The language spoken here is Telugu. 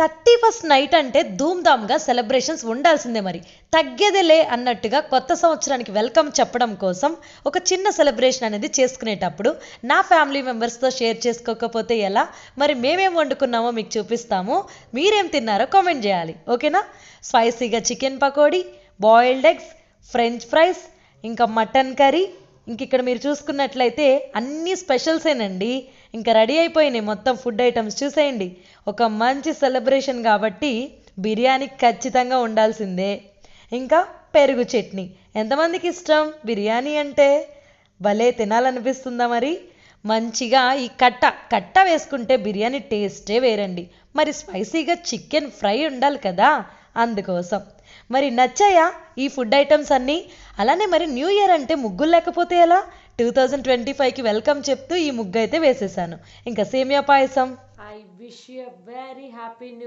31st నైట్ అంటే ధూమ్ధామ్గా సెలబ్రేషన్స్ ఉండాల్సిందే మరి. తగ్గేదేలే అన్నట్టుగా కొత్త సంవత్సరానికి వెల్కమ్ చెప్పడం కోసం ఒక చిన్న సెలబ్రేషన్ అనేది చేసుకునేటప్పుడు నా ఫ్యామిలీ మెంబర్స్తో షేర్ చేసుకోకపోతే ఎలా? మరి మేమేం వండుకున్నామో మీకు చూపిస్తాము. మీరేం తిన్నారో కామెంట్ చేయాలి, ఓకేనా? స్పైసీగా chicken pakodi, boiled eggs, french fries, ఇంకా మటన్ కర్రీ, ఇంక ఇక్కడ మీరు చూసుకున్నట్లయితే అన్నీ స్పెషల్సేనండి. ఇంకా రెడీ అయిపోయినాయి మొత్తం ఫుడ్ ఐటమ్స్, చూసేయండి. ఒక మంచి సెలబ్రేషన్ కాబట్టి బిర్యానీ ఖచ్చితంగా ఉండాల్సిందే. ఇంకా పెరుగు చట్నీ. ఎంతమందికి ఇష్టం బిర్యానీ అంటే? భలే తినాలనిపిస్తుందా మరి? మంచిగా ఈ కట్ట వేసుకుంటే బిర్యానీ టేస్టే వేరండి. మరి స్పైసీగా చికెన్ ఫ్రై ఉండాలి కదా, అందుకోసం. మరి నచ్చాయా ఈ ఫుడ్ ఐటమ్స్ అన్నీ? అలానే మరి న్యూ ఇయర్ అంటే ముగ్గులు లేకపోతే ఎలా? 2025కి వెల్కమ్ చెప్తూ ఈ ముగ్గు అయితే వేసేసాను. ఇంకా సేమియా పాయసం. I wish you very happy new